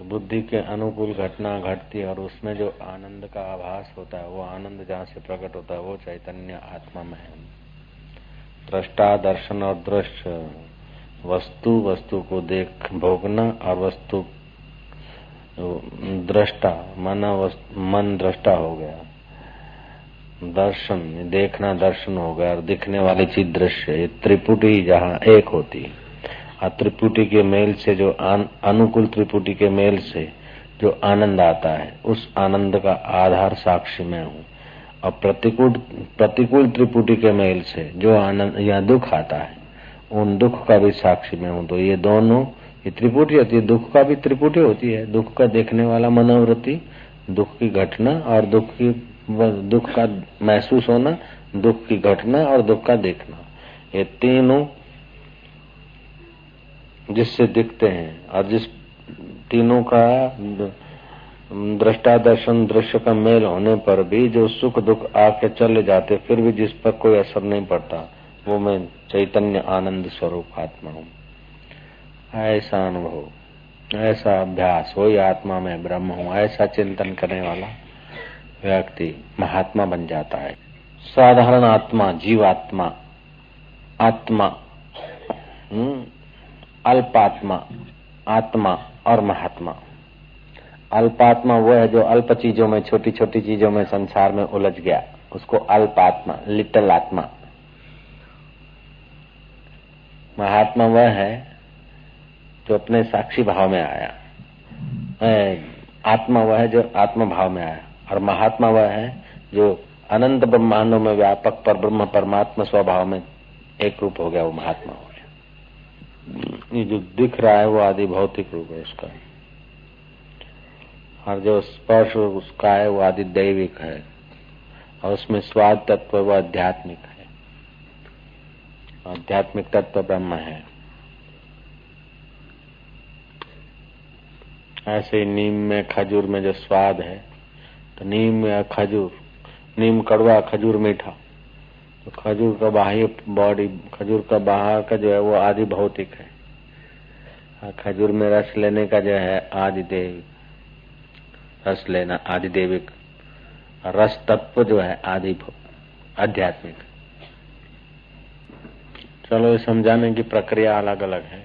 बुद्धि के अनुकूल घटना घटती है और उसमें जो आनंद का आभास होता है, वो आनंद जहाँ से प्रकट होता है वो चैतन्य आत्मा में है। दृष्टा, दर्शन और दृश्य, वस्तु को देख भोगना और वस्तु दृष्टा, मन दृष्टा हो गया, दर्शन देखना दर्शन हो गया और दिखने वाली चीज दृश्य। ये त्रिपुटी जहाँ एक होती है और त्रिपुटी के मेल से जो अनुकूल त्रिपुटी के मेल से जो आनंद आता है, उस आनंद का आधार साक्षी मैं हूँ। और प्रतिकूल त्रिपुटी के मेल से जो आनंद या दुख आता है, उन दुख का भी साक्षी मैं हूँ। तो ये दोनों, ये त्रिपुटी होती है, दुख का भी त्रिपुटी होती है। दुख का देखने वाला मनोवृत्ति, दुख की घटना और दुख का महसूस होना, दुख की घटना और दुख का देखना, ये तीनों जिससे दिखते हैं और जिस तीनों का दृष्टा दर्शन दृश्य का मेल होने पर भी जो सुख दुख आके चले जाते, फिर भी जिस पर कोई असर नहीं पड़ता, वो मैं चैतन्य आनंद स्वरूप आत्मा हूँ। ऐसा अनुभव, ऐसा अभ्यास, वही आत्मा में ब्रह्म हूँ, ऐसा चिंतन करने वाला व्यक्ति महात्मा बन जाता है। साधारण आत्मा, जीवात्मा, आत्मा, अल्पात्मा, आत्मा और महात्मा। अल्पात्मा वो है जो अल्प चीजों में, छोटी छोटी चीजों में संसार में उलझ गया, उसको अल्पात्मा, लिटल आत्मा। महात्मा वह है जो अपने साक्षी भाव में आया। आत्मा वह है जो आत्मा भाव में आया और महात्मा वह है जो अनंत ब्रह्मांडों में व्यापक पर ब्रह्म परमात्मा स्वभाव में एक रूप हो गया, वो महात्मा हो गया। ये जो दिख रहा है वो आदि भौतिक रूप है उसका, और जो स्पर्श उसका है वो आदि दैविक है, और उसमें स्वाद तत्व वो आध्यात्मिक है, आध्यात्मिक तत्व ब्रह्म है। ऐसे ही नीम में खजूर में जो स्वाद है, तो नीम या खजूर, नीम कड़वा खजूर मीठा, तो खजूर का बाह्य बॉडी, खजूर का बाहर का जो है वो आदि भौतिक है, और खजूर में रस लेने का जो है आदि दैविक, रस लेना आदि दैविक, रस तत्व जो है आदि आध्यात्मिक। चलो ये समझाने की प्रक्रिया अलग अलग है।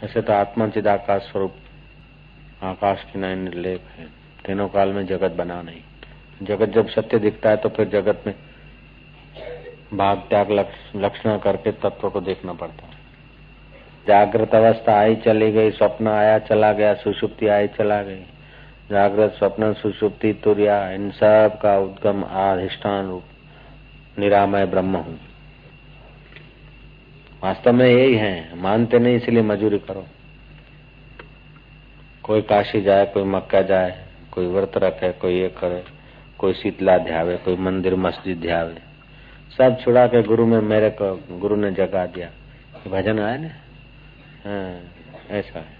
ऐसे तो आत्मा चिदाकाश स्वरूप आकाश की नाई निर्लेप है, तीनों काल में जगत बना नहीं। जगत जब सत्य दिखता है तो फिर जगत में भाग त्याग लक्षण करके तत्व को देखना पड़ता है। जागृत अवस्था आई चली गई, स्वप्न आया चला गया, सुषुप्ति आई चला गई, जागृत स्वप्न सुषुप्ति तुर्या, इन सब का उद्गम अधिष्ठान रूप निरामय ब्रह्म हूँ। वास्तव में यही है, मानते नहीं इसलिए मजूरी करो। कोई काशी जाए, कोई मक्का जाए, कोई व्रत रखे, कोई ये करे, कोई शीतला ध्यावे, कोई मंदिर मस्जिद ध्यावे, सब छुड़ा के गुरु में, मेरे को गुरु ने जगा दिया, भजन आए ना। ऐसा है।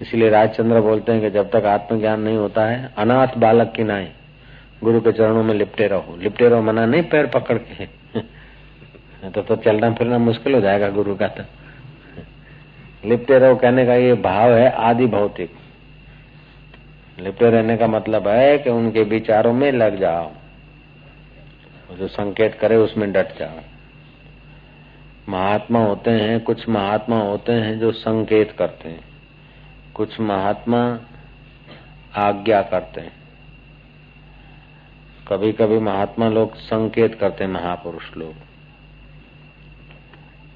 इसलिए राजचंद्र बोलते हैं कि जब तक आत्मज्ञान नहीं होता है, अनाथ बालक की नाई गुरु के चरणों में लिपटे रहो। लिपटे रहो मना नहीं पैर पकड़ के, तो चलना फिरना मुश्किल हो जाएगा गुरु का। तो लिपटे रहो कहने का ये भाव है आदि भौतिक। लिपटे रहने का मतलब है कि उनके विचारों में लग जाओ, जो संकेत करे उसमें डट जाओ। महात्मा होते हैं, कुछ महात्मा होते हैं जो संकेत करते हैं, कुछ महात्मा आज्ञा करते हैं। कभी कभी महात्मा लोग संकेत करते हैं, महापुरुष लोग।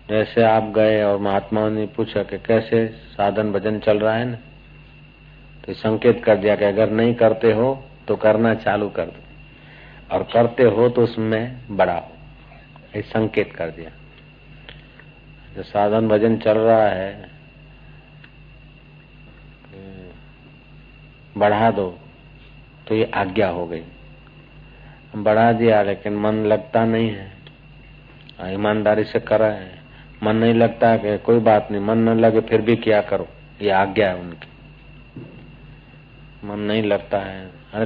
जैसे आप गए और महात्माओं ने पूछा कि कैसे साधन भजन चल रहा है ना, तो संकेत कर दिया कि अगर नहीं करते हो तो करना चालू कर दो, और करते हो तो उसमें बढ़ाओ। ये संकेत कर दिया। जो साधन भजन चल रहा है बढ़ा दो, तो ये आज्ञा हो गई। बढ़ा दिया लेकिन मन लगता नहीं है, ईमानदारी से कर रहे हैं, मन नहीं लगता है कि कोई बात नहीं, मन न लगे फिर भी क्या करो, ये आज्ञा है उनकी। मन नहीं लगता है, अरे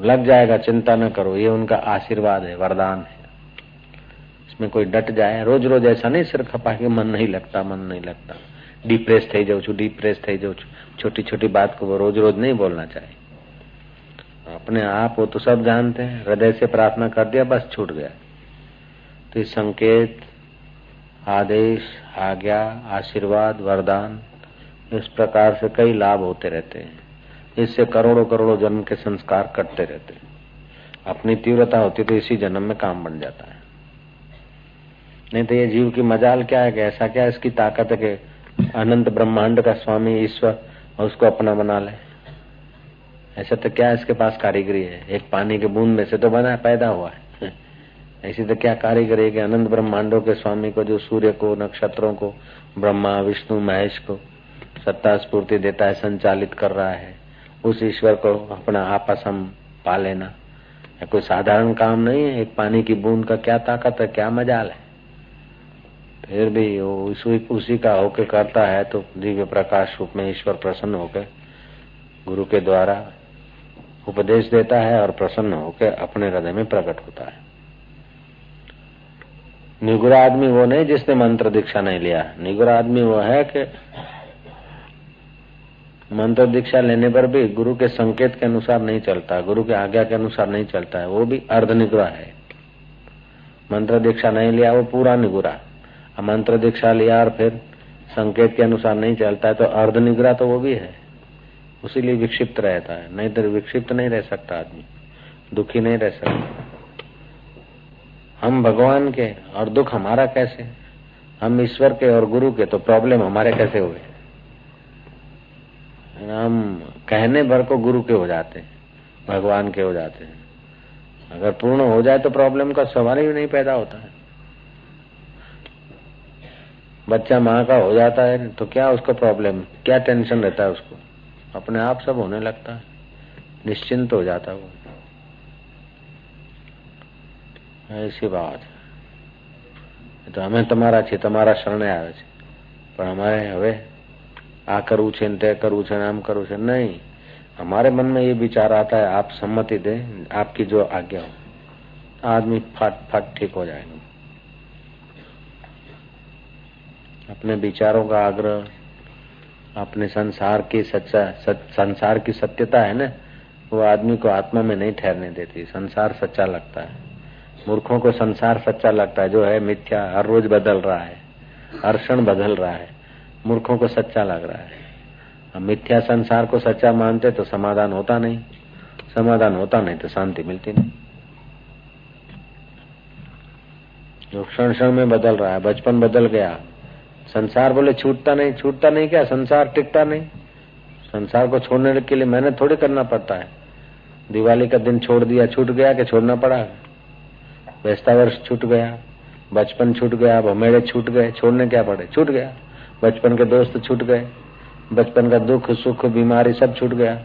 लग जाएगा, चिंता न करो, ये उनका आशीर्वाद है, वरदान है। इसमें कोई डट जाए, रोज रोज ऐसा नहीं सिर खपा के मन नहीं लगता, मन नहीं लगता। डिप्रेस થઈ જાઉં છું। छोटी छोटी बात को वो रोज रोज नहीं बोलना चाहिए। अपने आप वो तो सब जानते हैं, हृदय से प्रार्थना कर दिया बस छूट गया। तो इस संकेत, आदेश, आज्ञा, आशीर्वाद, वरदान, इस प्रकार से कई लाभ होते रहते हैं। इससे करोड़ों करोड़ों जन्म के संस्कार कटते रहते हैं। अपनी तीव्रता होती तो इसी जन्म में काम बन जाता है। नहीं तो ये जीव की मजाल क्या है कि ऐसा क्या इसकी ताकत है कि अनंत ब्रह्मांड का स्वामी ईश्वर और उसको अपना बना ले। ऐसा तो क्या इसके पास कारीगरी है, एक पानी के बूंद में से तो बना पैदा हुआ है। ऐसी तो क्या कारीगरी है कि अनंत ब्रह्मांडों के स्वामी को, जो सूर्य को, नक्षत्रों को, ब्रह्मा विष्णु महेश को सत्ता स्फूर्ति देता है, संचालित कर रहा है, उस ईश्वर को अपना आपस हम पा लेना कोई साधारण काम नहीं है। एक पानी की बूंद का क्या ताकत है, क्या मजाल है। फिर भी वो उसी का होके करता है तो दिव्य प्रकाश रूप में ईश्वर प्रसन्न होकर गुरु के द्वारा उपदेश देता है और प्रसन्न होकर अपने हृदय में प्रकट होता है। निगुरा आदमी वो नहीं जिसने मंत्र दीक्षा नहीं लिया। निगुरा आदमी वो है कि मंत्र दीक्षा लेने पर भी गुरु के संकेत के अनुसार नहीं चलता, गुरु के आज्ञा के अनुसार नहीं चलता है, वो भी अर्ध निगुरा है। मंत्र दीक्षा नहीं लिया वो पूरा निगुरा, मंत्र दीक्षा लिया और फिर संकेत के अनुसार नहीं चलता है तो अर्ध निगुरा तो वो भी है। उसीलिए विक्षिप्त रहता है, नहीं तो विक्षिप्त नहीं रह सकता आदमी, दुखी नहीं रह सकता। हम भगवान के और दुख हमारा कैसे, हम ईश्वर के और गुरु के तो प्रॉब्लम हमारे कैसे हुए। हम कहने भर को गुरु के हो जाते हैं, भगवान के हो जाते हैं। अगर पूर्ण हो जाए तो प्रॉब्लम का सवाल ही नहीं पैदा होता है। बच्चा माँ का हो जाता है तो क्या उसको प्रॉब्लम, क्या टेंशन रहता है उसको, अपने आप सब होने लगता है, निश्चिंत हो जाता है वो। ऐसी बात है। तो हमें તમારા છે, તમારા શરણે આવે છે, પણ અમારે હવે આ કરવું છે ને તે કરવું છે ને આમ કરવું છે नहीं। हमारे मन में ये विचार आता है आप सम्मति दें, आपकी जो आज्ञा हो, आदमी फट फट ठीक हो जाएगा। अपने विचारों का आग्रह, अपने संसार की सत्यता है ना, वो आदमी को आत्मा में नहीं ठहरने देती। संसार सच्चा लगता है, मूर्खों को संसार सच्चा लगता है, जो है मिथ्या, हर रोज बदल रहा है, हर क्षण बदल रहा है, मूर्खों को सच्चा लग रहा है। हम मिथ्या संसार को सच्चा मानते तो समाधान होता नहीं, समाधान होता नहीं तो शांति मिलती नहीं। जो क्षण क्षण में बदल रहा है, बचपन बदल गया, संसार बोले छूटता नहीं, छूटता नहीं क्या, संसार टिकता नहीं। संसार को छोड़ने के लिए मेहनत थोड़ी करना पड़ता है। दिवाली का दिन छोड़ दिया, छूट गया कि छोड़ना पड़ा। बेस्ता वर्ष छूट गया, बचपन छूट गया, भमेड़े छूट गए, छोड़ने क्या पड़े, छूट गया। बचपन के दोस्त छूट गए, बचपन का दुख सुख बीमारी सब छूट गया।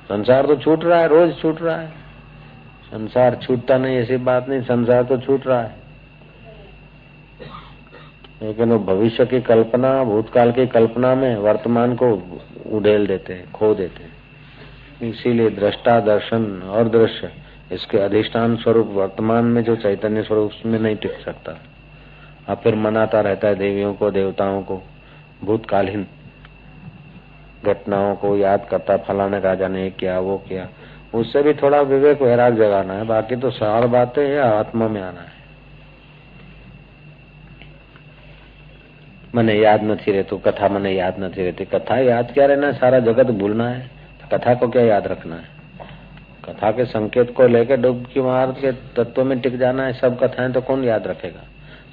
संसार तो छूट रहा है, रोज छूट रहा है। संसार छूटता नहीं ऐसी बात नहीं, संसार तो छूट रहा है। लेकिन वो भविष्य की कल्पना, भूतकाल की कल्पना में वर्तमान को उड़ेल देते हैं, खो देते हैं। इसीलिए दृष्टा, दर्शन और दृश्य, इसके अधिष्ठान स्वरूप वर्तमान में जो चैतन्य स्वरूप उसमें नहीं टिक सकता। अब फिर मनाता रहता है देवियों को, देवताओं को, भूतकालीन घटनाओं को याद करता, फलाने राजा ने किया, वो किया। उससे भी थोड़ा विवेक वैराग जगाना है, बाकी तो सार बातें या आत्मा में आना है। મને याद नहीं रहती कथा, મને याद नहीं रहती कथा। याद क्या रहना है, सारा जगत भूलना है, कथा को क्या याद रखना है। कथा के संकेत को लेकर डुबकी मार के तत्व में टिक जाना है। सब कथाएं तो कौन याद रखेगा,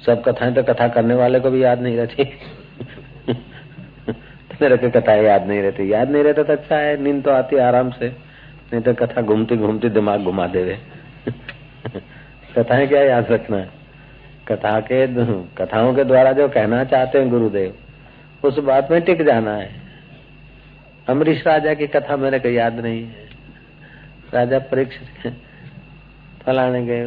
सब कथाएं तो कथा करने वाले को भी याद नहीं रहती। मेरे को कथाएं याद नहीं रहती, याद नहीं रहता तो अच्छा है, नींद तो आती आराम से, नहीं तो कथा घूमती घूमती दिमाग घुमा देवे। कथाएं क्या याद रखना है, कथाओं के द्वारा जो कहना चाहते हैं गुरुदेव, उस बात में टिक जाना है। अमरीश राजा की कथा मेरे को याद नहीं है, राजा परीक्षित फलाने गए,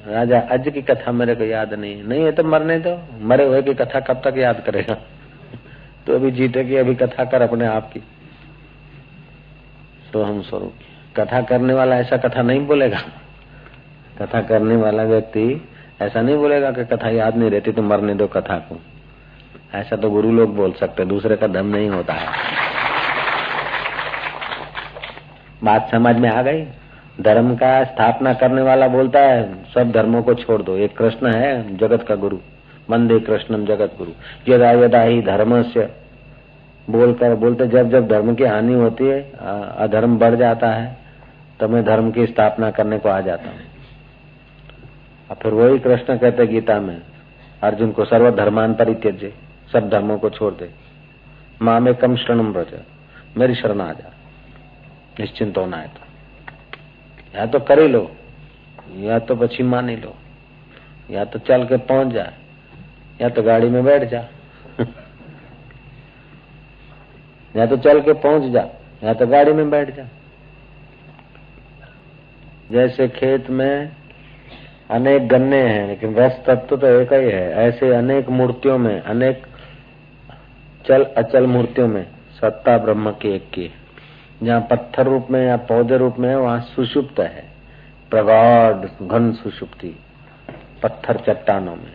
राजा अज की कथा मेरे को याद नहीं है। नहीं है तो मरने दो, मरे हुए की कथा कब तक याद करेगा। तो अभी जीते की अभी कथा कर अपने आप की। तो हम स्वरूप कथा करने वाला ऐसा कथा नहीं बोलेगा। कथा करने वाला व्यक्ति ऐसा नहीं बोलेगा कि कथा याद नहीं रहती तो मरने दो कथा को। ऐसा तो गुरु लोग बोल सकते, दूसरे का दम नहीं होता है। बात समझ में आ गई? धर्म का स्थापना करने वाला बोलता है सब धर्मों को छोड़ दो, एक कृष्ण है जगत का गुरु, वंदे कृष्णम जगत गुरु, यदा यदा ही धर्मस्य बोलते जब जब धर्म की हानि होती है, अधर्म बढ़ जाता है, तो मैं धर्म की स्थापना करने को आ जाता हूँ। और फिर वही कृष्ण कहते गीता में अर्जुन को सर्वधर्मान परित्यज्य, सब धर्मों को छोड़ दे, मामेकम शरणम व्रज, मेरी शरण आ जा, निश्चिंत होना है तो या तो कर ही लो, या तो पछी मान ही लो, या तो चल के पहुंच जा, या तो गाड़ी में बैठ जा या तो चल के पहुंच जा, या तो गाड़ी में बैठ जा। जैसे खेत में अनेक गन्ने हैं लेकिन रस तत्व तो एक ही है, ऐसे अनेक मूर्तियों में, अनेक चल अचल मूर्तियों में सत्ता ब्रह्म की एक की है। जहाँ पत्थर रूप में या पौधे रूप में है वहाँ सुषुप्त है, प्रगाढ़ घन सुषुप्ति पत्थर चट्टानों में।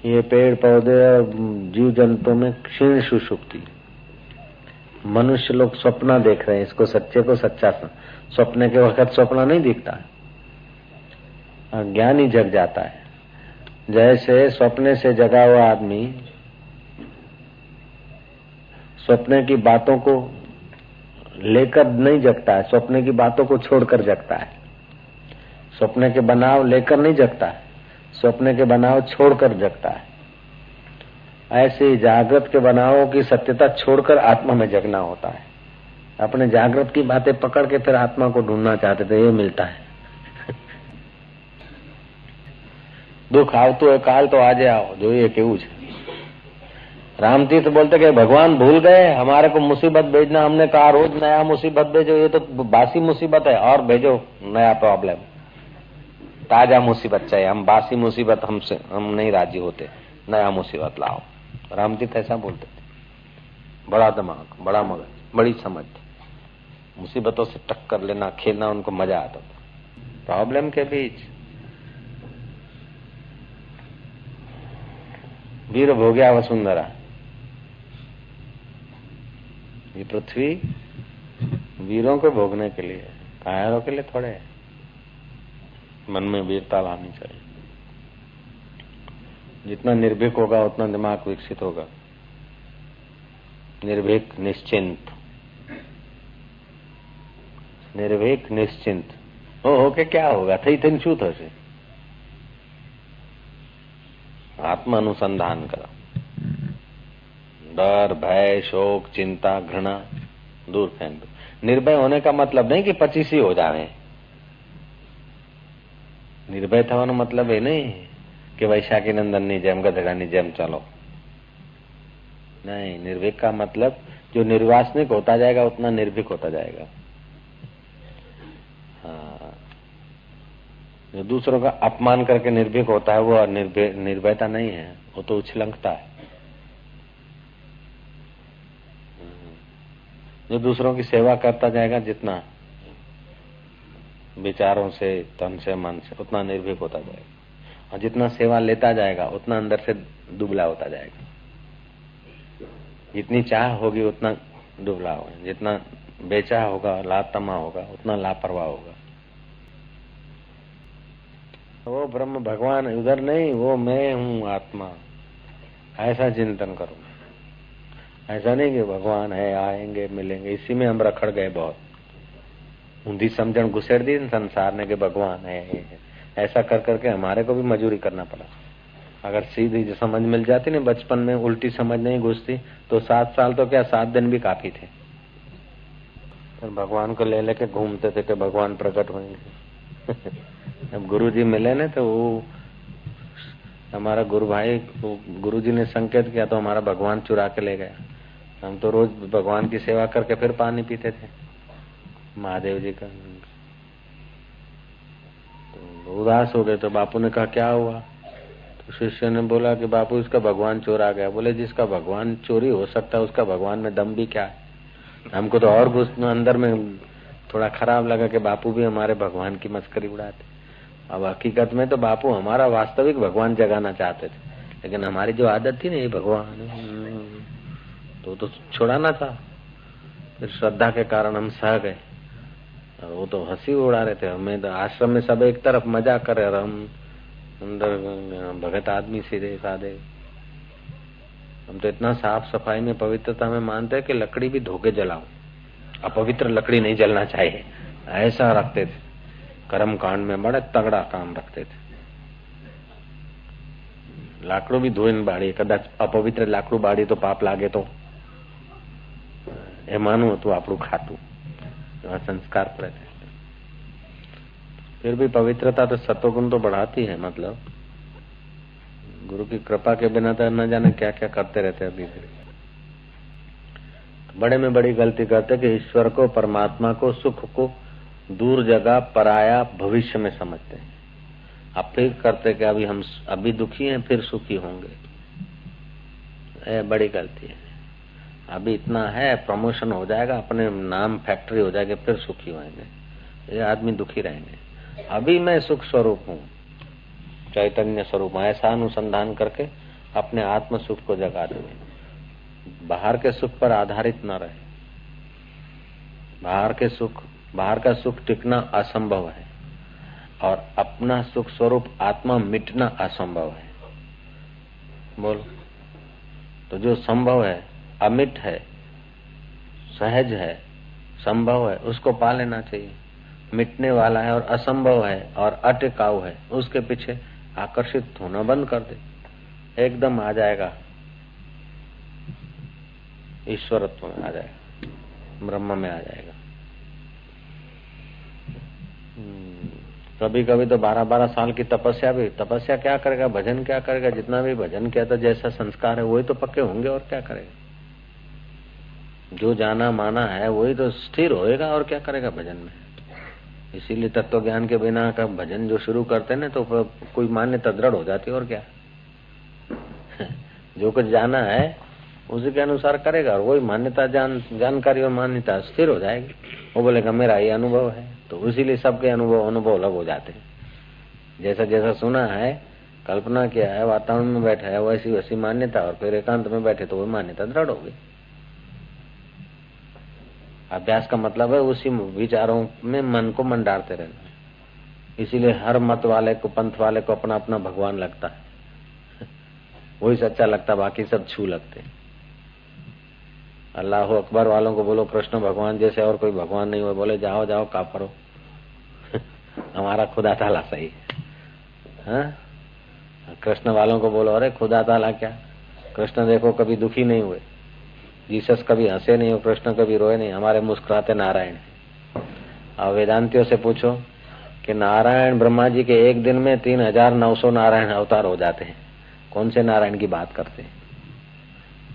ये पेड़ पौधे और जीव जंतुओं में क्षीण सुषुप्ति। मनुष्य लोग स्वप्न देख रहे हैं, इसको सच्चे को सच्चा स्वप्न के वक्त स्वप्न नहीं दिखता है, ज्ञानी जग जाता है। जैसे स्वप्ने से जगा हुआ आदमी स्वप्ने की बातों को लेकर नहीं जगता है, स्वप्ने की बातों को छोड़कर जगता है। स्वप्ने के बनाव लेकर नहीं जगता है, स्वप्ने के बनाव छोड़कर जगता है। ऐसे ही जागृत के बनावों की सत्यता छोड़कर आत्मा में जगना होता है। अपने जागृत की बातें पकड़ के फिर आत्मा को ढूंढना चाहते थे, ये मिलता है। दुख आवતું હોય કાલ तो આજે आओ, જોઈએ કેવું છે। रामतीर्थ बोलते कि भगवान भूल गए, हमारे को मुसीबत भेजना, हमने कहा रोज नया मुसीबत भेजो, ये तो बासी मुसीबत है, और भेजो नया प्रॉब्लम, ताजा मुसीबत चाहिए, हम बासी मुसीबत हमसे हम नहीं राजी होते, नया मुसीबत लाओ। रामतीर्थ ऐसा बोलते थे। बड़ा दिमाग, बड़ा मगज, बड़ी समझ, मुसीबतों से टक्कर लेना, खेलना उनको मजा आता था। प्रॉब्लम के बीच वीर भोग्या वसुंधरा, ये पृथ्वी वीरों को भोगने के लिए, कायरों के लिए थोड़े। मन में वीरता लानी चाहिए। जितना निर्भीक होगा उतना दिमाग विकसित होगा। निर्भीक निश्चिंत, निर्भीक निश्चिंत होके क्या होगा? थई थईने શું થશે? आत्मा अनुसंधान करो, डर भय शोक चिंता घृणा दूर फेंक दो। निर्भय होने का मतलब नहीं कि 25 ही हो जावे। निर्भय થવાનો मतलब એ नहीं कि वैशाखी नंदन ની જેમ ગધેડાની જેમ चलो। नहीं, निर्भीक का मतलब जो निर्वासनिक होता जाएगा उतना निर्भीक होता जाएगा। हाँ, जो दूसरों का अपमान करके निर्भीक होता है वो निर्भयता नहीं है, वो तो उछलंकता है। जो दूसरों की सेवा करता जाएगा जितना विचारों से, तन से, मन से, उतना निर्भीक होता जाएगा। और जितना सेवा लेता जाएगा उतना अंदर से दुबला होता जाएगा। जितनी चाह होगी उतना दुबला होगा, जितना बेचाह होगा, लातमा होगा, उतना लापरवाह होगा। वो ब्रह्म भगवान उधर नहीं, वो मैं हूँ आत्मा, ऐसा चिंतन करो। ऐसा नहीं कि भगवान है, आएंगे मिलेंगे, इसी में हम रखड़ गए बहुत। ऊंधी समझण घुसेड़ दी संसार ने कि भगवान है, ऐसा कर करके हमारे को भी मजूरी करना पड़ा। अगर सीधी जो समझ मिल जाती ना बचपन में, उल्टी समझ नहीं घुसती तो 7 साल तो क्या 7 दिन भी काफी थे। फिर भगवान को ले लेके घूमते थे कि भगवान प्रकट होंगे। अब गुरुजी मिले ना तो वो हमारा गुरु भाई, गुरुजी ने संकेत किया तो हमारा भगवान चुरा के ले गया। हम तो रोज भगवान की सेवा करके फिर पानी पीते थे महादेव जी का। तो उदास हो गए तो बापू ने कहा क्या हुआ? तो शिष्य ने बोला कि बापू इसका भगवान चोरा गया। बोले जिसका भगवान चोरी हो सकता है उसका भगवान में दम भी क्या है? हमको तो और घुसना अंदर में थोड़ा खराब लगा कि बापू भी हमारे भगवान की मस्करी उड़ाते। अब हकीकत में तो बापू हमारा वास्तविक भगवान जगाना चाहते थे, लेकिन हमारी जो आदत थी ना, ये भगवान तो छुड़ाना था। फिर श्रद्धा के कारण हम सह गए। और वो तो हंसी उड़ा रहे थे। हमें तो आश्रम में सब एक तरफ मजा करे और हम अंदर भगत आदमी सीधे साधे। हम तो इतना साफ सफाई में, पवित्रता में मानते हैं कि लकड़ी भी धो के जलाओ, अपवित्र लकड़ी नहीं जलना चाहिए, ऐसा रखते थे। कर्म कांड में बड़े तगड़ा काम रखते थे। लाकड़ू भी धोઈને बाड़ी, कदाच अपवित्र लाकड़ू बाड़ी तो पाप लागे तो એ માનવું હતું આપણું ખાતું, એવા संस्कार पड़े थे। फिर भी पवित्रता तो सत्वगुण तो बढ़ाती है। मतलब गुरु की कृपा के बिना तो न जाने क्या क्या करते रहते। अभी बड़े में बड़ी गलती करते कि ईश्वर को, परमात्मा को, सुख को दूर जगह, पराया, भविष्य में समझते हैं। अब फिर करते कि अभी हम अभी दुखी हैं, फिर सुखी होंगे। ये बड़ी गलती है। अभी इतना है, प्रमोशन हो जाएगा, अपने नाम फैक्ट्री हो जाएगी, फिर सुखी होंगे। ये आदमी दुखी रहेंगे। अभी मैं सुख स्वरूप हूँ, चैतन्य स्वरूप हूँ, ऐसा अनुसंधान करके अपने आत्म सुख को जगा देंगे। बाहर के सुख पर आधारित न रहे। बाहर का सुख टिकना असंभव है और अपना सुख स्वरूप आत्मा मिटना असंभव है। बोल, तो जो संभव है, अमिट है, सहज है, संभव है, उसको पा लेना चाहिए। मिटने वाला है और असंभव है और अटिकाऊ है, उसके पीछे आकर्षित होना बंद कर दे, एकदम आ जाएगा, ईश्वरत्व में आ जाएगा, ब्रह्म में आ जाएगा। कभी कभी तो 12-12 साल की तपस्या क्या करेगा, भजन क्या करेगा। जितना भी भजन किया था, जैसा संस्कार है वही तो पक्के होंगे, और क्या करेगा। जो जाना माना है वही तो स्थिर होएगा, और क्या करेगा भजन में। इसीलिए तत्व ज्ञान के बिना का भजन जो शुरू करते हैं ना, तो कोई मान्यता दृढ़ हो जाती है, और क्या। जो कुछ जाना है उसी के अनुसार करेगा, और वही मान्यता जानकारी और मान्यता स्थिर हो जाएगी। वो बोलेगा मेरा ये अनुभव है, तो इसीलिए सबके अनुभव अलग हो जाते हैं। जैसा जैसा सुना है, कल्पना किया है, वातावरण में बैठा है, वैसी वैसी मान्यता, और फिर एकांत में बैठे तो वो मान्यता दृढ़ हो गई। अभ्यास का मतलब है उसी विचारों में मन को मंडारते रहना। इसीलिए हर मत वाले को, पंथ वाले को अपना अपना भगवान लगता है, वही सच्चा लगता, बाकी सब छू लगते। अल्लाह अकबर वालों को बोलो कृष्ण भगवान जैसे और कोई भगवान नहीं हुआ, बोले जाओ जाओ काफरो। हमारा खुदा ताला सही है। कृष्ण वालों को बोलो अरे खुदा ताला क्या, कृष्ण देखो कभी दुखी नहीं हुए, जीसस कभी हंसे नहीं हो, कृष्ण कभी रोए नहीं, हमारे मुस्कुराते नारायण। और वेदांतियों से पूछो कि नारायण ब्रह्मा जी के एक दिन में 3900 नारायण अवतार हो जाते हैं, कौन से नारायण की बात करते हैं।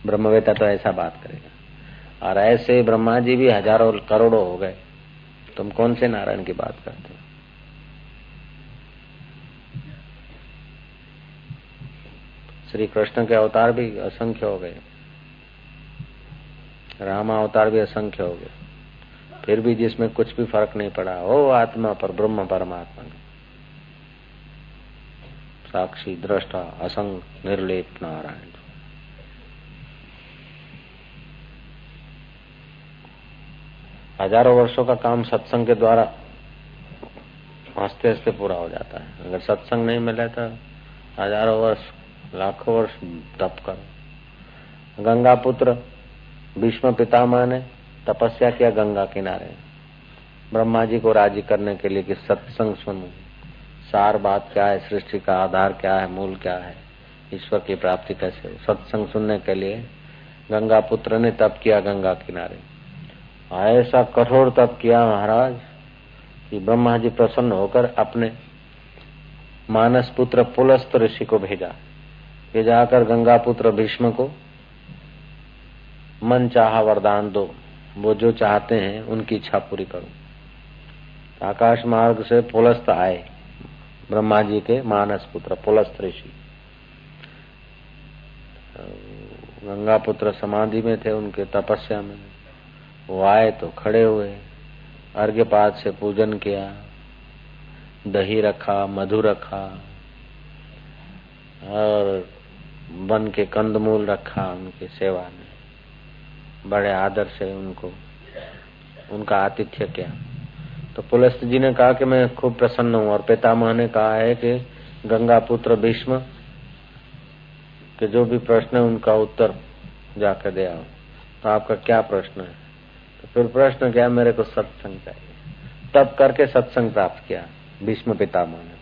ब्रह्मवेता तो ऐसा बात करेगा। और ऐसे ब्रह्मा जी भी हजारों करोड़ों हो गए, तुम कौन से नारायण की बात करते हो। श्री कृष्ण के अवतार भी असंख्य हो गए, राम अवतार भी असंख्य हो गए, फिर भी जिसमें कुछ भी फर्क नहीं पड़ा, वो आत्मा पर, ब्रह्म परमात्मा साक्षी दृष्टा असंग निर्लेप नारायण। हजारों वर्षों का काम सत्संग के द्वारा हंसते हंसते पूरा हो जाता है। अगर सत्संग नहीं मिले तो हजारों वर्ष, लाखों वर्ष तप करो। गंगा पुत्र भीष्म पितामह ने तपस्या किया गंगा किनारे, ब्रह्मा जी को राजी करने के लिए कि सत्संग सुनो, सार बात क्या है, सृष्टि का आधार क्या है, मूल क्या है, ईश्वर की प्राप्ति कैसे हो। सत्संग सुनने के लिए गंगा पुत्र ने तप किया गंगा किनारे। ऐसा कठोर तप किया महाराज कि ब्रह्मा जी प्रसन्न होकर अपने मानस पुत्र पुलस्त ऋषि को भेजा कि जाकर गंगा पुत्र भीष्म को मन चाहा वरदान दो, वो जो चाहते हैं उनकी इच्छा पूरी करो। आकाश मार्ग से पुलस्त आए, ब्रह्मा जी के मानस पुत्र पुलस्त ऋषि। गंगा पुत्र समाधि में थे, उनके तपस्या में। वो आए तो खड़े हुए, अर्घ्यपाद से पूजन किया, दही रखा, मधु रखा, और बन के कंदमूल रखा उनकी सेवा में, बड़े आदर से उनका आतिथ्य किया। तो पुलस्त जी ने कहा कि मैं खूब प्रसन्न हूं, और पितामह ने कहा है कि गंगा पुत्र भीष्म के जो भी प्रश्न है उनका उत्तर जाकर दे आओ। तो आपका क्या प्रश्न है? तो फिर प्रश्न क्या, मेरे को सत्संग चाहिए। तब करके सत्संग प्राप्त किया भीष्म पितामह ने,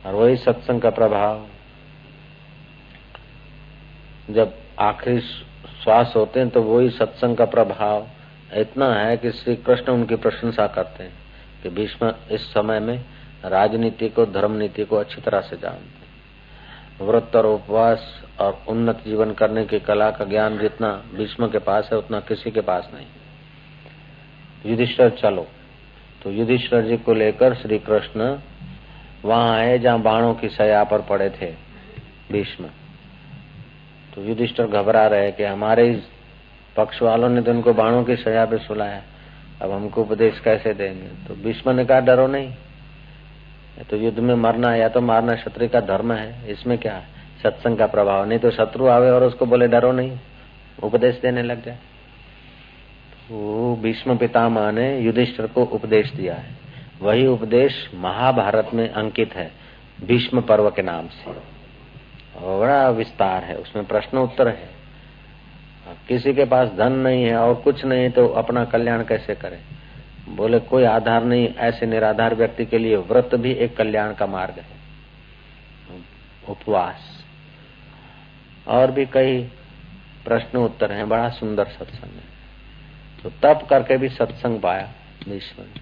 और वही सत्संग का प्रभाव, जब आखिरी श्वास होते हैं तो वही सत्संग का प्रभाव इतना है कि श्री कृष्ण उनकी प्रशंसा करते हैं कि भीष्म इस समय में राजनीति को, धर्म नीति को अच्छी तरह से जानते हैं। व्रत और उपवास और उन्नत जीवन करने की कला का ज्ञान जितना भीष्म के पास है उतना किसी के पास नहीं। युधिष्ठिर चलो, तो युधिष्ठिर जी को लेकर श्री कृष्ण वहां आए जहां बाणों की सया पर पड़े थे भीष्म। तो युधिष्ठिर घबरा रहे कि हमारे पक्ष वालों ने तो उनको बाणों की सजा पे सुलाया, अब हमको उपदेश कैसे देंगे? तो भीष्म ने कहा डरो नहीं, तो युद्ध में मरना या तो मारना क्षत्रिय का धर्म है, इसमें क्या है? सत्संग का प्रभाव, नहीं तो शत्रु आवे और उसको बोले डरो नहीं, उपदेश देने लग जाए। तो भीष्म पितामह ने युधिष्ठिर को उपदेश दिया है, वही उपदेश महाभारत में अंकित है भीष्म पर्व के नाम से, और बड़ा विस्तार है, उसमें प्रश्न उत्तर है। किसी के पास धन नहीं है और कुछ नहीं तो अपना कल्याण कैसे करे? बोले कोई आधार नहीं, ऐसे निराधार व्यक्ति के लिए व्रत भी एक कल्याण का मार्ग है, उपवास, और भी कई प्रश्न उत्तर हैं। बड़ा सुंदर सत्संग है। तो तप करके भी सत्संग पाया भीष्म ने।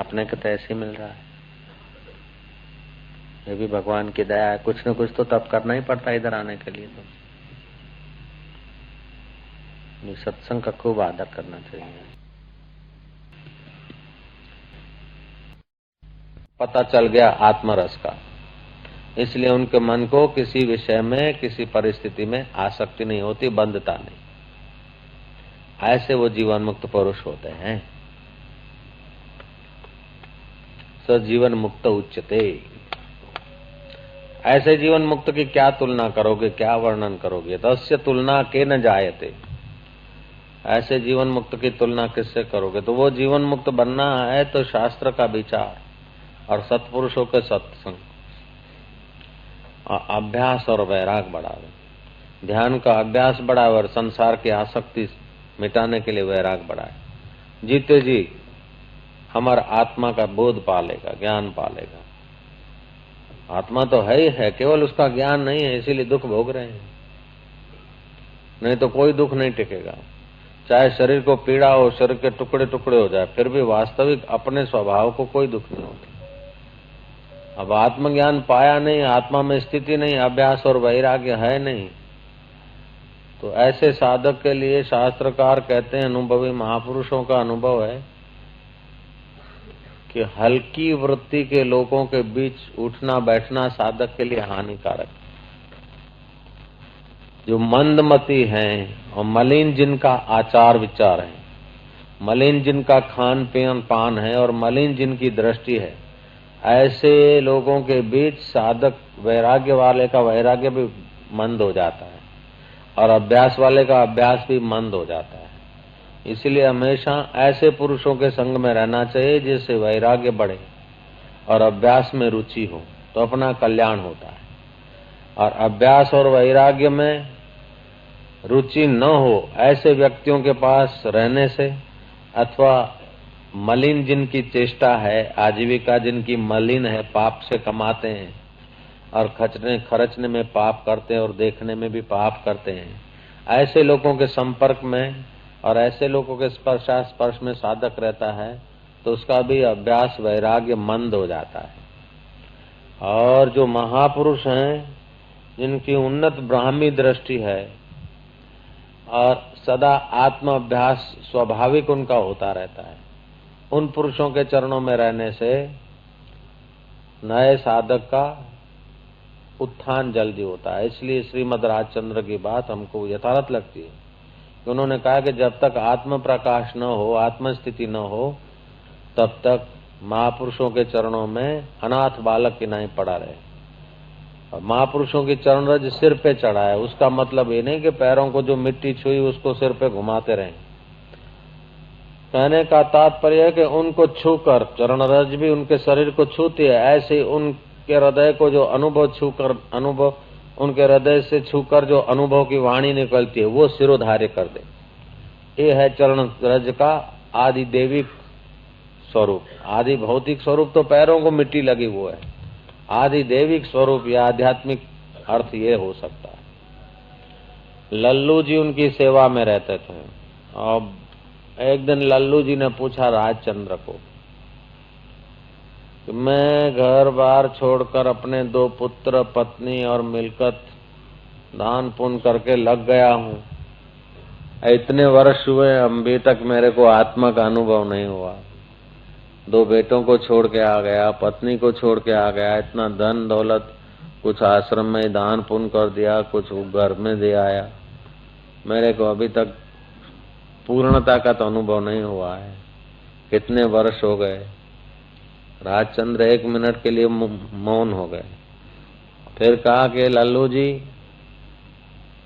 अपने को तो ऐसे मिल रहा है, ये भी भगवान की दया है। कुछ न कुछ तो तप करना ही पड़ता है इधर आने के लिए। तो सत्संग का खूब आदर करना चाहिए। पता चल गया आत्मरस का, इसलिए उनके मन को किसी विषय में, किसी परिस्थिति में आसक्ति नहीं होती, बंधता नहीं। ऐसे वो जीवन मुक्त पुरुष होते हैं। सजीवन मुक्त उच्चते। ऐसे जीवन मुक्त की क्या तुलना करोगे, क्या वर्णन करोगे? तस्य तुलना के न जायते। ऐसे जीवन मुक्त की तुलना किससे करोगे? तो वो जीवन मुक्त बनना है तो शास्त्र का विचार और सत्पुरुषों के सत्संग, अभ्यास और वैराग बढ़ावे, ध्यान का अभ्यास बढ़ावे और संसार की आसक्ति मिटाने के लिए वैराग बढ़ाए। जीते जी हमारा आत्मा का बोध पालेगा, ज्ञान पालेगा। आत्मा तो है ही है, केवल उसका ज्ञान नहीं है, इसीलिए दुख भोग रहे हैं। नहीं तो कोई दुख नहीं टिकेगा। चाहे शरीर को पीड़ा हो, शरीर के टुकड़े टुकड़े हो जाए, फिर भी वास्तविक अपने स्वभाव को कोई दुख नहीं होता। अब आत्मज्ञान पाया नहीं, आत्मा में स्थिति नहीं, अभ्यास और वैराग्य है नहीं, तो ऐसे साधक के लिए शास्त्रकार कहते हैं, अनुभवी महापुरुषों का अनुभव है कि हल्की वृत्ति के लोगों के बीच उठना बैठना साधक के लिए हानिकारक। जो मंदमती हैं और मलिन जिनका आचार विचार है, मलिन जिनका खान पीन पान है और मलिन जिनकी दृष्टि है, ऐसे लोगों के बीच साधक वैराग्य वाले का वैराग्य भी मंद हो जाता है और अभ्यास वाले का अभ्यास भी मंद हो जाता है। इसलिए हमेशा ऐसे पुरुषों के संग में रहना चाहिए जिससे वैराग्य बढ़े और अभ्यास में रुचि हो, तो अपना कल्याण होता है। और अभ्यास और वैराग्य में रुचि न हो ऐसे व्यक्तियों के पास रहने से, अथवा मलिन जिनकी चेष्टा है, आजीविका जिनकी मलिन है, पाप से कमाते हैं और खर्चने में पाप करते हैं और देखने में भी पाप करते हैं, ऐसे लोगों के संपर्क में और ऐसे लोगों के स्पर्श में साधक रहता है तो उसका भी अभ्यास वैराग्य मंद हो जाता है। और जो महापुरुष हैं जिनकी उन्नत ब्राह्मी दृष्टि है और सदा आत्म अभ्यास स्वाभाविक उनका होता रहता है, उन पुरुषों के चरणों में रहने से नए साधक का उत्थान जल्दी होता है। इसलिए श्रीमद् राजचंद्र की बात हमको यथार्थ लगती है कि उन्होंने कहा कि जब तक आत्म प्रकाश न हो, आत्म स्थिति न हो, तब तक महापुरुषों के चरणों में अनाथ बालक की नहीं पड़ा रहे। और महापुरुषों की चरण रज सिर पे चढ़ा है, उसका मतलब ये नहीं कि पैरों को जो मिट्टी छुई उसको सिर पे घुमाते रहें। कहने का तात्पर्य है कि उनको छूकर, चरण रज भी उनके शरीर को छूती है, ऐसे उनके हृदय को जो अनुभव उनके हृदय से छूकर जो अनुभव की वाणी निकलती है वो सिरोधार्य कर दे। ये है चरण रज का आदि दैविक स्वरूप। आदि भौतिक स्वरूप तो पैरों को मिट्टी लगी वो है, आदि दैविक स्वरूप या आध्यात्मिक अर्थ ये हो सकता है। लल्लू जी उनकी सेवा में रहते थे। और एक दिन लल्लू जी ने पूछा राजचंद्र को कि मैं घर बार छोड़कर अपने 2 पुत्र पत्नी और मिलकत दान पुण्य करके लग गया हूँ, इतने वर्ष हुए अभी तक मेरे को आत्मा का अनुभव नहीं हुआ। 2 बेटों को छोड़ के आ गया, पत्नी को छोड़ के आ गया, इतना धन दौलत, कुछ आश्रम में दान पुण्य कर दिया, कुछ घर में दे आया, मेरे को अभी तक पूर्णता का तो अनुभव नहीं हुआ है। कितने वर्ष हो गए। राजचंद्र 1 मिनट के लिए मौन हो गए। फिर कहा कि लल्लू जी,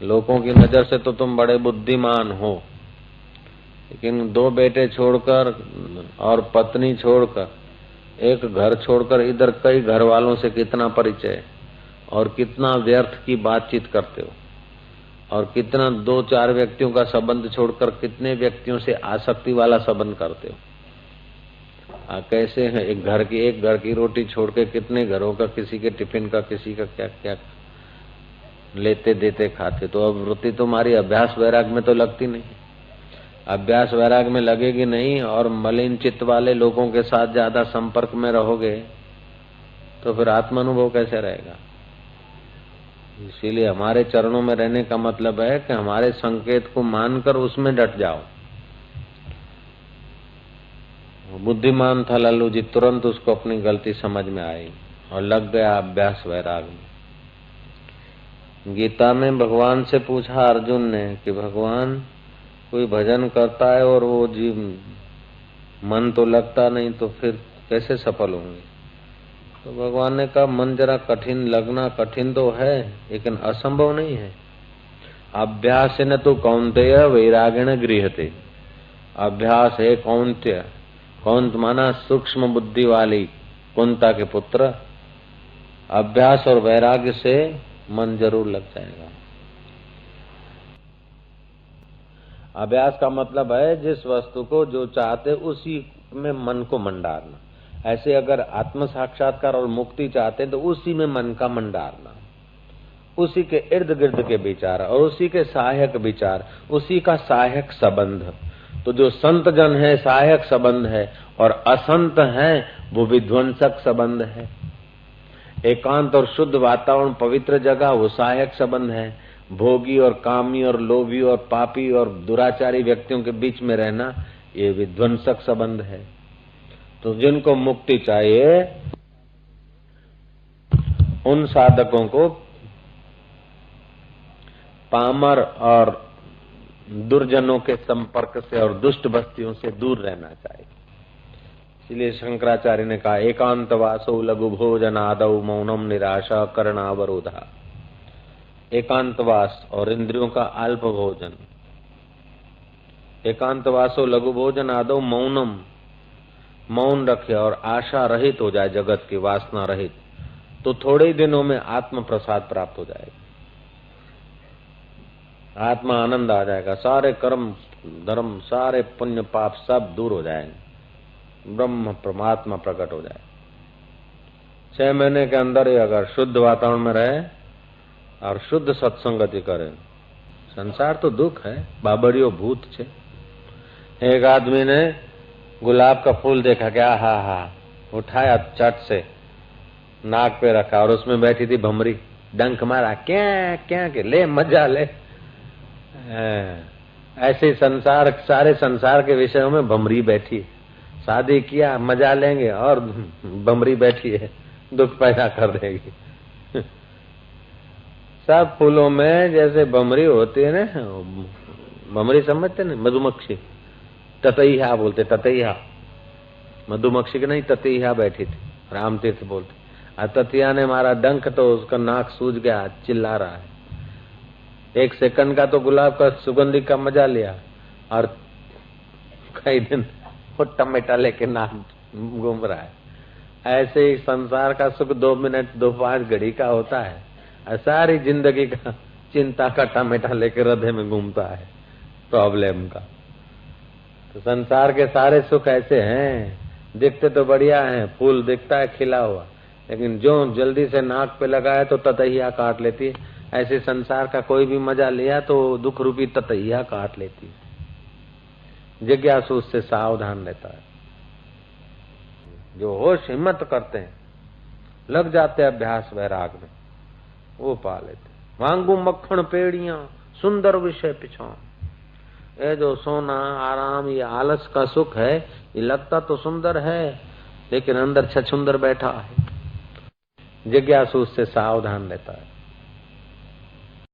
लोगों की नजर से तो तुम बड़े बुद्धिमान हो, लेकिन 2 बेटे छोड़कर और पत्नी छोड़कर, एक घर छोड़कर इधर कई घर वालों से कितना परिचय और कितना व्यर्थ की बातचीत करते हो, और कितना 2-4 व्यक्तियों का संबंध छोड़कर कितने व्यक्तियों से आसक्ति वाला संबंध करते हो। कैसे है एक घर की रोटी छोड़ के कितने घरों का, किसी के टिफिन का, किसी का क्या क्या लेते देते खाते। तो अब वृत्ति तुम्हारी अभ्यास वैराग में तो लगती नहीं। अभ्यास वैराग में लगेगी नहीं और मलिन चित्त वाले लोगों के साथ ज्यादा संपर्क में रहोगे तो फिर आत्मानुभव कैसे रहेगा। इसीलिए हमारे चरणों में रहने का मतलब है कि हमारे संकेत को मानकर उसमें डट जाओ। बुद्धिमान था लल्लू जी, तुरंत उसको अपनी गलती समझ में आई और लग गया अभ्यास वैराग में। गीता में भगवान से पूछा अर्जुन ने कि भगवान, कोई भजन करता है और वो जीव मन तो लगता नहीं, तो फिर कैसे सफल होंगे। तो भगवान ने कहा मन जरा कठिन लगना कठिन तो है, लेकिन असंभव नहीं है। अभ्यास न तो कौन्तेय वैरागेण गृह्यते। अभ्यास है कौन्त्य, कौंत माना सूक्ष्म बुद्धि वाली कुंता के पुत्र। अभ्यास और वैराग्य से मन जरूर लग जाएगा। अभ्यास का मतलब है जिस वस्तु को जो चाहते उसी में मन को मंडारना। ऐसे अगर आत्म साक्षात्कार और मुक्ति चाहते तो उसी में मन का मंडारना, उसी के इर्द गिर्द के विचार और उसी के सहायक विचार, उसी का सहायक संबंध। तो जो संत जन है सहायक संबंध है और असंत है वो विध्वंसक संबंध है। एकांत और शुद्ध वातावरण, पवित्र जगह, वो सहायक संबंध है। भोगी और कामी और लोभी और पापी और दुराचारी व्यक्तियों के बीच में रहना ये विध्वंसक संबंध है। तो जिनको मुक्ति चाहिए उन साधकों को पामर और दुर्जनों के संपर्क से और दुष्ट बस्तियों से दूर रहना चाहिए। इसलिए शंकराचार्य ने कहा एकांतवासो लघु भोजनादौ मौनम निराशा करणावरोधा। एकांतवास और इंद्रियों का अल्प भोजन। एकांतवासो लघु भोजन आदौ मौनम, मौन रखे और आशा रहित हो जाए, जगत की वासना रहित, तो थोड़े ही दिनों में आत्म प्रसाद प्राप्त हो जाएगा। आत्मा आनंद आ जाएगा, सारे कर्म धर्म सारे पुण्य पाप सब दूर हो जाएंगे, ब्रह्म परमात्मा प्रकट हो जाए। 6 महीने के अंदर ही अगर शुद्ध वातावरण में रहे और शुद्ध सत्संगति करे। संसार तो दुख है, बाबरियो भूत छे। एक आदमी ने गुलाब का फूल देखा, क्या हा उठाया चट से नाक पे रखा और उसमें बैठी थी भमरी, डंक मारा, क्या क्या के ले मजा ले। ऐसे संसार, सारे संसार के विषयों में भमरी बैठी। शादी किया मजा लेंगे और भमरी बैठी है, दुख पैदा कर देगी। सब फूलों में जैसे भमरी होती है ना, भमरी समझते ना, मधुमक्खी, ततैया बोलते, ततैया। मधुमक्खी की नहीं, ततिया बैठी थी, राम तीर्थ बोलते। ततिया ने मारा डंक तो उसका नाक सूज गया, चिल्ला रहा है। 1 सेकंड का तो गुलाब का सुगंधी का मजा लिया, और कई दिन वो टमेटा लेके नाक घूम रहा है। ऐसे ही संसार का सुख 2 मिनट 2-5 घड़ी का होता है, सारी जिंदगी का चिंता का टमेटा लेके हृदय में घूमता है प्रॉब्लम का। तो संसार के सारे सुख ऐसे हैं, दिखते तो बढ़िया हैं, फूल दिखता है खिला हुआ, लेकिन जो जल्दी से नाक पे लगाए तो ततैया काट लेती है। ऐसे संसार का कोई भी मजा लिया तो दुख रूपी ततैया काट लेती है। जिज्ञासु उससे सावधान रहता है। जो होश हिम्मत करते हैं, लग जाते अभ्यास वैराग में, वो पा लेते। मांगू मक्खन पेड़ियां सुंदर विषय पिछाऊं। ये जो सोना आराम, ये आलस का सुख है, ये लगता तो सुंदर है लेकिन अंदर छछुंदर बैठा है। जिज्ञासु उससे सावधान रहता है।